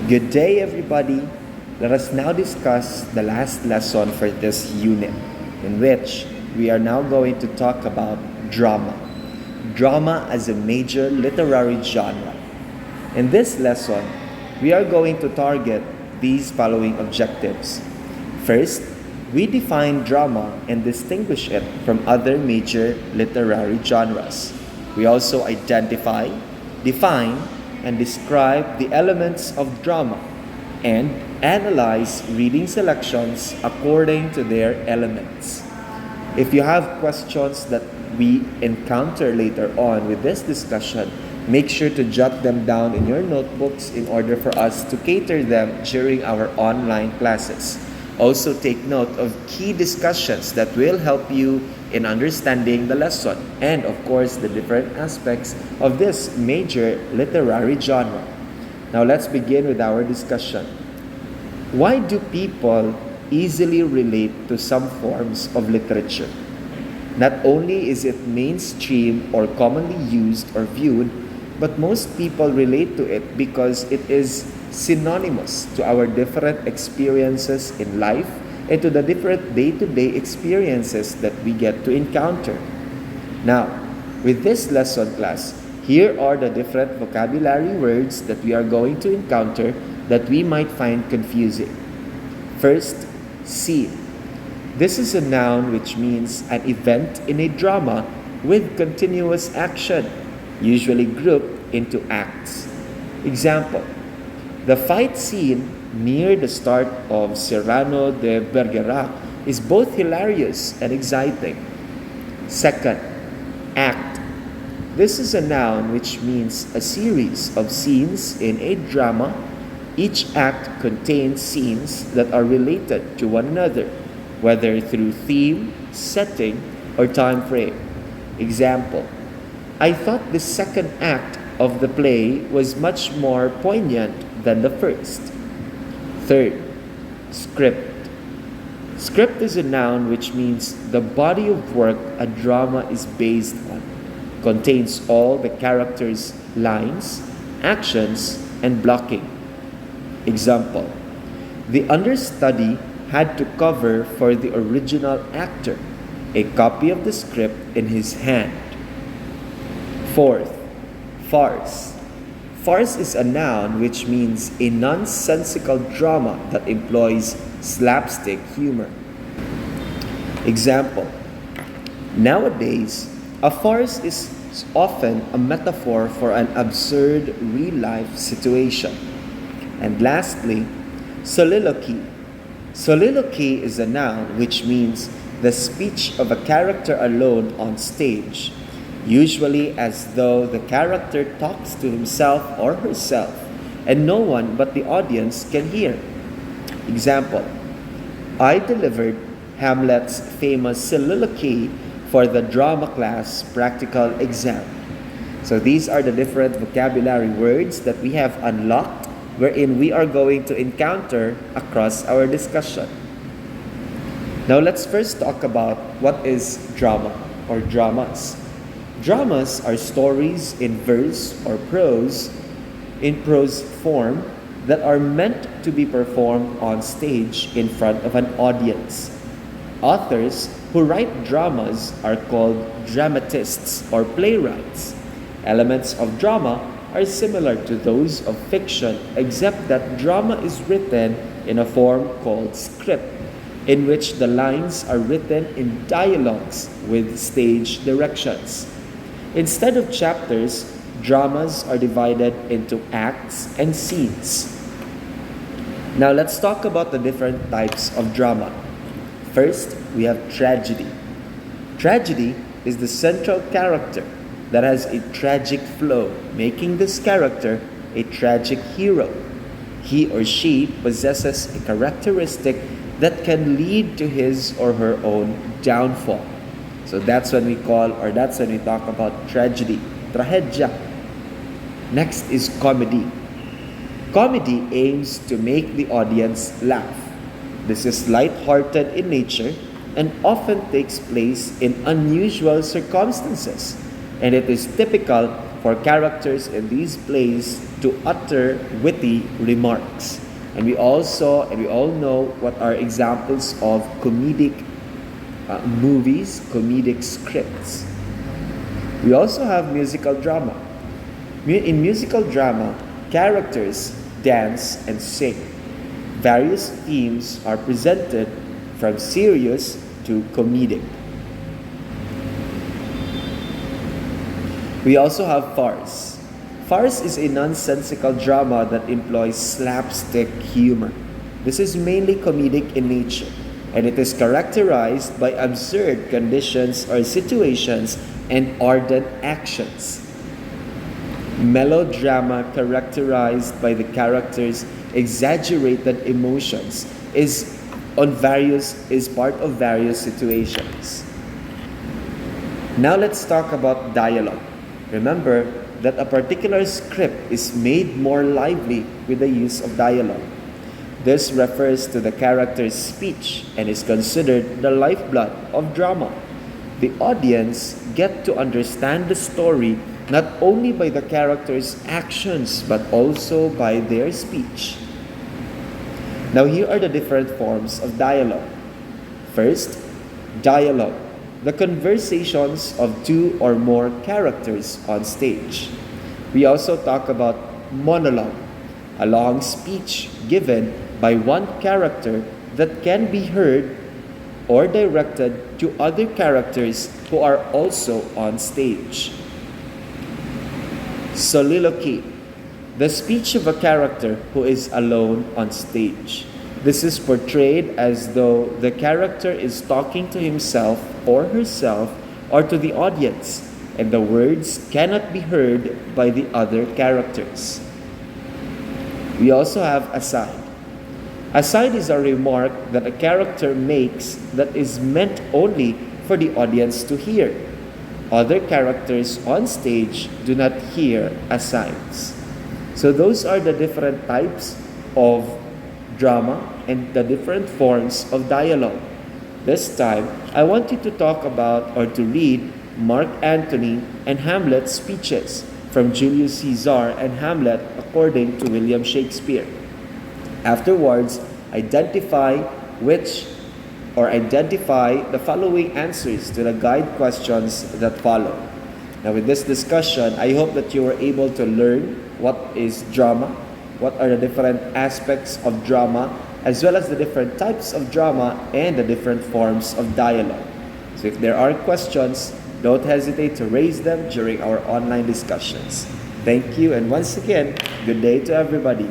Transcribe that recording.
Good day, everybody. Let us now discuss the last lesson for this unit, in which we are now going to talk about drama. Drama as a major literary genre. In this lesson, we are going to target these following objectives. First, we define drama and distinguish it from other major literary genres. We also identify, define, and describe the elements of drama and analyze reading selections according to their elements. If you have questions that we encounter later on with this discussion, make sure to jot them down in your notebooks in order for us to cater them during our online classes. Also take note of key discussions that will help you in understanding the lesson and, of course, the different aspects of this major literary genre. Now let's begin with our discussion. Why do people easily relate to some forms of literature? Not only is it mainstream or commonly used or viewed, but most people relate to it because it is synonymous to our different experiences in life and to the different day-to-day experiences that we get to encounter. Now, with this lesson class, here are the different vocabulary words that we are going to encounter that we might find confusing. First, scene. This is a noun which means an event in a drama with continuous action, usually grouped into acts. Example, the fight scene near the start of Cyrano de Bergerac is both hilarious and exciting. Second, act. This is a noun which means a series of scenes in a drama. Each act contains scenes that are related to one another, whether through theme, setting, or time frame. Example, I thought the second act of the play was much more poignant than the first. Third, script. Script is a noun which means the body of work a drama is based on, contains all the characters' lines, actions, and blocking. Example, the understudy had to cover for the original actor a copy of the script in his hand. Fourth, farce. Farce is a noun which means a nonsensical drama that employs slapstick humor. Example, nowadays, a farce is often a metaphor for an absurd real-life situation. And lastly, soliloquy. Soliloquy is a noun which means the speech of a character alone on stage, usually as though the character talks to himself or herself and no one but the audience can hear. Example, I delivered Hamlet's famous soliloquy for the drama class practical exam. So these are the different vocabulary words that we have unlocked wherein we are going to encounter across our discussion. Now let's first talk about what is drama or dramas. Dramas are stories in verse or prose, in prose form, that are meant to be performed on stage in front of an audience. Authors who write dramas are called dramatists or playwrights. Elements of drama are similar to those of fiction, except that drama is written in a form called script, in which the lines are written in dialogues with stage directions. Instead of chapters, dramas are divided into acts and scenes. Now let's talk about the different types of drama. First, we have tragedy. Tragedy is the central character that has a tragic flow, making this character a tragic hero. He or she possesses a characteristic that can lead to his or her own downfall. So that's when we talk about tragedy, trahedya. Next is comedy. Comedy aims to make the audience laugh. This is light-hearted in nature and often takes place in unusual circumstances, and it is typical for characters in these plays to utter witty remarks. And we all know what are examples of comedic movies, comedic scripts. We also have musical drama. In musical drama, characters dance and sing. Various themes are presented from serious to comedic. We also have farce. Farce is a nonsensical drama that employs slapstick humor. This is mainly comedic in nature, and it is characterized by absurd conditions or situations and ardent actions. Melodrama, characterized by the characters' exaggerated emotions, is part of various situations. Now let's talk about dialogue. Remember that a particular script is made more lively with the use of dialogue. This refers to the character's speech and is considered the lifeblood of drama. The audience get to understand the story not only by the character's actions but also by their speech. Now here are the different forms of dialogue. First, dialogue, the conversations of two or more characters on stage. We also talk about monologue, a long speech given by one character that can be heard or directed to other characters who are also on stage. Soliloquy, the speech of a character who is alone on stage. This is portrayed as though the character is talking to himself or herself or to the audience, and the words cannot be heard by the other characters. We also have aside. Aside is a remark that a character makes that is meant only for the audience to hear. Other characters on stage do not hear asides. So those are the different types of drama and the different forms of dialogue. This time, I want you to talk about or to read Mark Antony and Hamlet's speeches from Julius Caesar and Hamlet according to William Shakespeare. Afterwards, identify the following answers to the guide questions that follow. Now with this discussion, I hope that you were able to learn what is drama, what are the different aspects of drama, as well as the different types of drama and the different forms of dialogue. So if there are questions, don't hesitate to raise them during our online discussions. Thank you, and once again, good day to everybody.